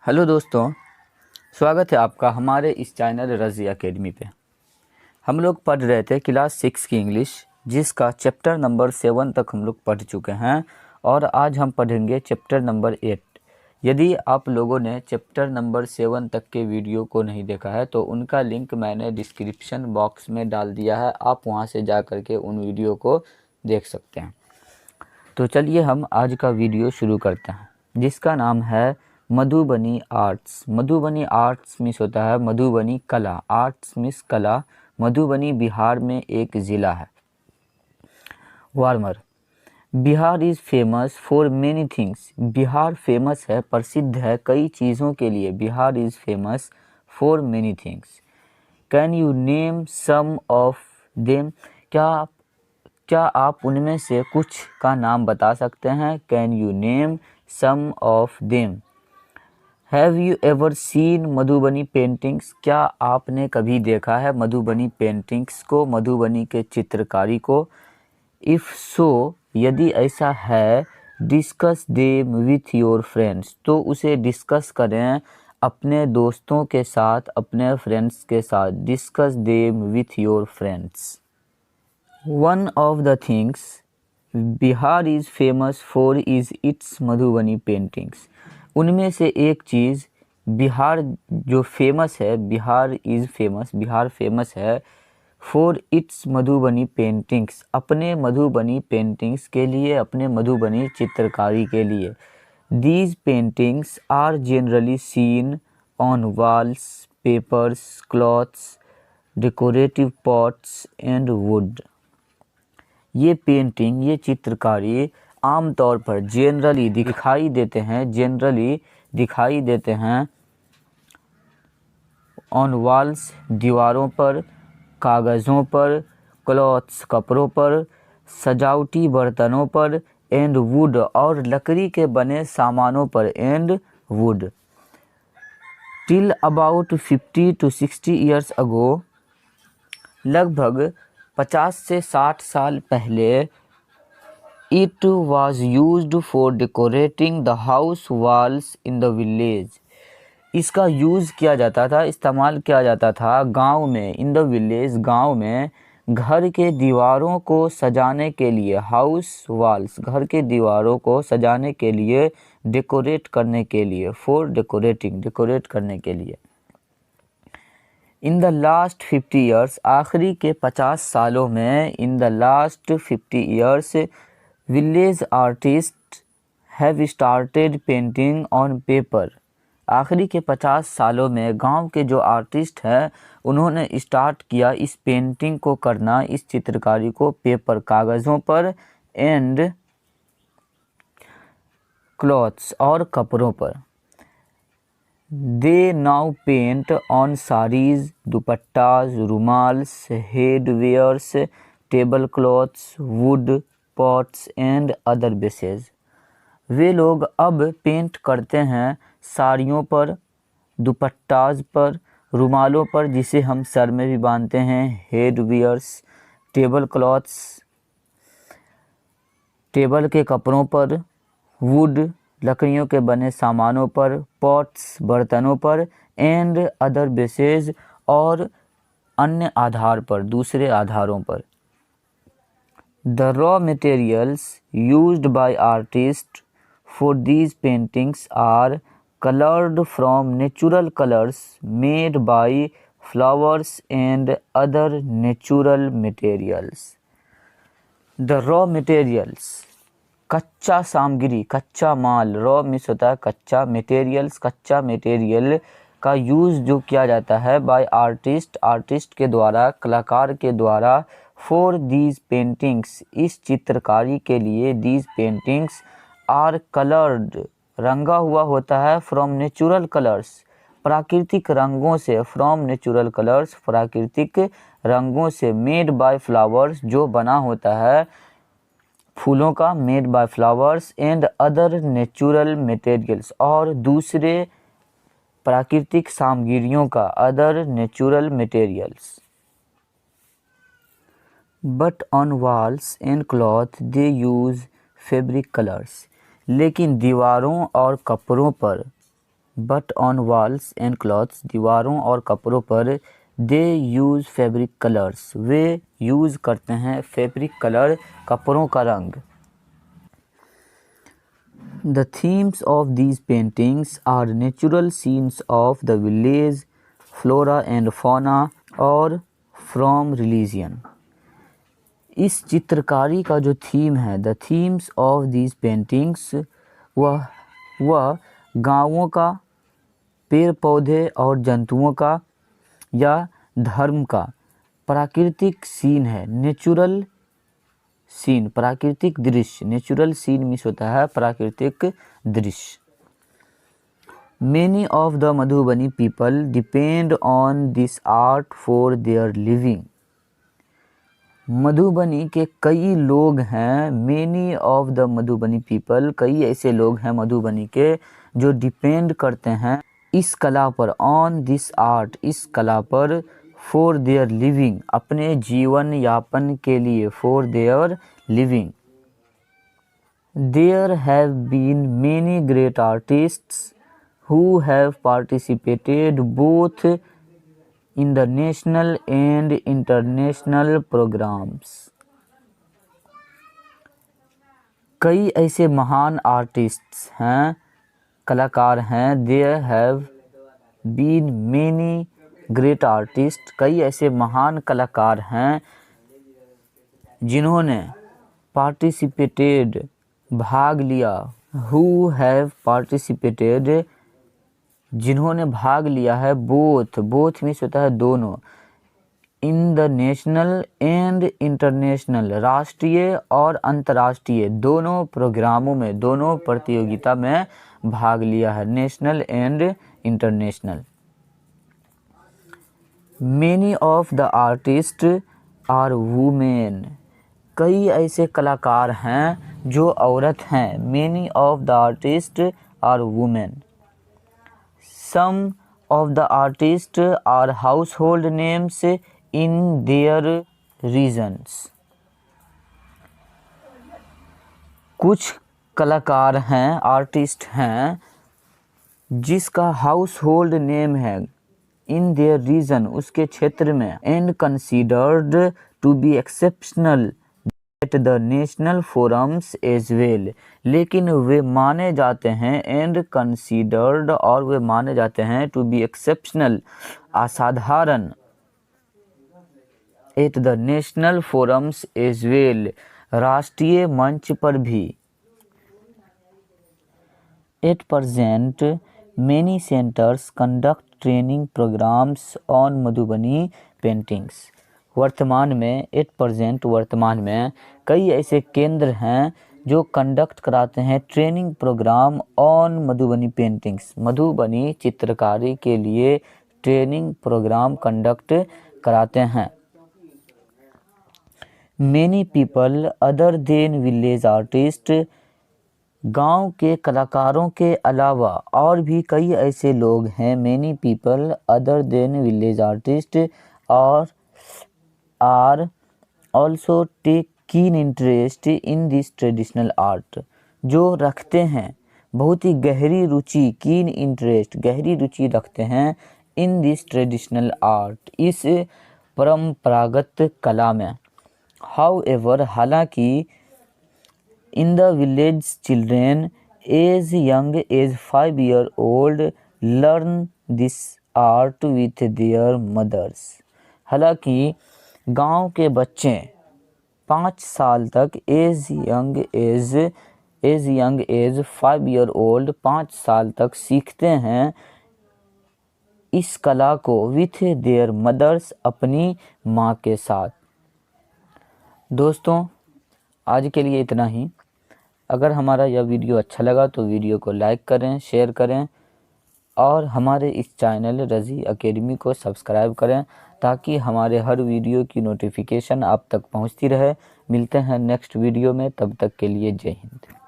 Hello दोस्तों, स्वागत है आपका हमारे इस चैनल रज़ी एकेडमी पे। हम लोग पढ़ रहे थे क्लास 6 की इंग्लिश, जिसका चैप्टर नंबर 7 तक हम लोग पढ़ चुके हैं और आज हम पढ़ेंगे चैप्टर नंबर 8। यदि आप लोगों ने चैप्टर नंबर 7 तक के वीडियो को नहीं देखा है तो उनका लिंक मैंने डिस्क्रिप्शन बॉक्स में डाल दिया है, आप वहाँ से जा कर के उन वीडियो को देख सकते हैं। तो चलिए हम आज का वीडियो शुरू करते हैं, जिसका नाम है Madhubani arts. Madhubani arts means होता है मधुबनी कला। आर्ट्स मीन्स कला। मधुबनी बिहार में एक ज़िला है। वार्मर, Bihar is famous for many things. Bihar famous है, प्रसिद्ध है कई चीज़ों के लिए। Bihar is famous for many things. Can you name some of them? क्या आप उनमें से कुछ का नाम बता सकते हैं? Can you name some of them? Have you ever seen Madhubani paintings? क्या आपने कभी देखा है मधुबनी पेंटिंग्स को, मधुबनी के चित्रकारी को? इफ़ सो, यदि ऐसा है, discuss them with your friends, तो उसे डिस्कस करें अपने दोस्तों के साथ, अपने फ्रेंड्स के साथ। Discuss them with your friends. One of the things Bihar is famous for is it's Madhubani paintings. उनमें से एक चीज़ बिहार जो फेमस है, बिहार फेमस है फॉर इट्स मधुबनी पेंटिंग्स, अपने मधुबनी पेंटिंग्स के लिए, अपने मधुबनी चित्रकारी के लिए। These paintings are generally seen on walls, papers, clothes, decorative pots and wood. ये पेंटिंग, ये चित्रकारी आमतौर पर जनरली दिखाई देते हैं ऑन वॉल्स, दीवारों पर, कागज़ों पर, क्लॉथ्स, कपड़ों पर, सजावटी बर्तनों पर, एंड वुड, और लकड़ी के बने सामानों पर, and would. Till about 50 to 60 years ago, लगभग 50 से 60 साल पहले, it was used for decorating the house walls in the village. इसका यूज़ किया जाता था, इस्तेमाल किया जाता था गांव में, इन द विलेज, गांव में, घर के दीवारों को सजाने के लिए। हाउस वॉल्स, घर के दीवारों को सजाने के लिए, डेकोरेट करने के लिए, फॉर डेकोरेटिंग, डेकोरेट करने के लिए। इन द लास्ट 50 ईयर्स, आखिरी के 50 सालों में, in the last 50 years, village artist have started painting on paper. आखिरी के 50 सालों में गांव के जो आर्टिस्ट हैं उन्होंने स्टार्ट किया इस पेंटिंग को करना, इस चित्रकारी को पेपर, कागज़ों पर, एंड क्लॉथ्स, और कपड़ों पर। They now paint on saris, dupattas, rumals, head wears, table cloths, wood pots and other bases. वे लोग अब पेंट करते हैं साड़ियों पर, दुपट्टाज पर, रुमालों पर, जिसे हम सर में भी बांधते हैं, head wears, table clothes, table के कपड़ों पर, वुड, लकड़ियों के बने सामानों पर, पॉट्स, बर्तनों पर, एंड अदर बेसेस, और अन्य आधार पर, दूसरे आधारों पर। The raw materials used by artist for these paintings are colored from natural colors made by flowers and other natural materials. The raw materials, कच्चा सामग्री, कच्चा माल। रॉ मीन्स होता है कच्चा, मटेरियल्स, कच्चा मटेरियल का यूज़ जो किया जाता है बाय आर्टिस्ट, आर्टिस्ट के द्वारा, कलाकार के द्वारा, फॉर दीज पेंटिंग्स, इस चित्रकारी के लिए। दीज पेंटिंग्स आर कलर्ड, रंगा हुआ होता है, फ्रॉम नेचुरल कलर्स, प्राकृतिक रंगों से, फ्रॉम नेचुरल कलर्स, प्राकृतिक रंगों से, मेड बाय फ्लावर्स, जो बना होता है फूलों का, made by flowers, and other natural materials, और दूसरे प्राकृतिक सामग्रियों का, other natural materials. But on walls and cloth they use fabric colours, लेकिन दीवारों और कपड़ों पर but on walls and clothes, दीवारों और कपड़ों पर, दे यूज़ फैब्रिक कलर्स, वे यूज़ करते हैं फैब्रिक कलर, कपड़ों का रंग। The themes of these paintings are natural scenes of the village, flora and fauna, और from religion। इस चित्रकारी का जो थीम है, the themes of these paintings, वह गाँवों का, पेड़ पौधे और जंतुओं का या धर्म का प्राकृतिक सीन है। नेचुरल सीन, प्राकृतिक दृश्य, नेचुरल सीन मीन्स होता है प्राकृतिक दृश्य। Many of the Madhubani people depend on this art for their living। Madhubani के कई लोग हैं, many of the Madhubani people, कई ऐसे लोग हैं मधुबनी के जो डिपेंड करते हैं इस कला पर, ऑन दिस आर्ट, इस कला पर, फॉर देयर लिविंग, अपने जीवन यापन के लिए, for their living. There have been many great artists who have participated both in the national and international programs। कई ऐसे महान आर्टिस्ट्स हैं, कलाकार हैं, there have been many great artists, कई ऐसे महान कलाकार हैं जिन्होंने participated, भाग लिया, who have participated, जिन्होंने भाग लिया है, बोथ, बोथ मीन्स होता है दोनों, in the national and international, राष्ट्रीय और अंतर्राष्ट्रीय दोनों प्रोग्रामों में, दोनों प्रतियोगिता में भाग लिया है, national and international. Many of the artist are women, कई ऐसे कलाकार हैं जो औरत हैं, many of the artist are women. Some of the artists are household names in their regions। कुछ कलाकार हैं, आर्टिस्ट हैं जिसका हाउस होल्ड नेम है इन देयर रीजन, उसके क्षेत्र में, and considered to be exceptional at the national forums as well, लेकिन वे माने जाते हैं, एंड कंसीडर्ड, और वे माने जाते हैं, टू बी एक्सेप्शनल, असाधारण, at the national forums as well, राष्ट्रीय मंच पर भी। At present many centres conduct training programmes on Madhubani paintings. वर्तमान में, एट प्रेजेंट, वर्तमान में कई ऐसे केंद्र हैं जो कंडक्ट कराते हैं training programme on Madhubani paintings, Madhubani चित्रकारी के लिए ट्रेनिंग प्रोग्राम कंडक्ट कराते हैं। Many people other than village artist, गांव के कलाकारों के अलावा और भी कई ऐसे लोग हैं, many people other than village artist, और are also take keen interest in this traditional art, जो रखते हैं बहुत ही गहरी रुचि, कीन इंटरेस्ट, गहरी रुचि रखते हैं, इन दिस ट्रेडिशनल आर्ट, इस परंपरागत कला में। हाउएवर, हालांकि, in the village children as young as 5 year old learn this art with their mothers, हालांकि गांव के बच्चे 5 साल तक, as young as 5 year old, 5 साल तक सीखते हैं इस कला को, विथ देयर मदर्स, अपनी माँ के साथ। दोस्तों, आज के लिए इतना ही। अगर हमारा यह वीडियो अच्छा लगा तो वीडियो को लाइक करें, शेयर करें, और हमारे इस चैनल रज़ी एकेडमी को सब्सक्राइब करें ताकि हमारे हर वीडियो की नोटिफिकेशन आप तक पहुंचती रहे। मिलते हैं नेक्स्ट वीडियो में, तब तक के लिए जय हिंद।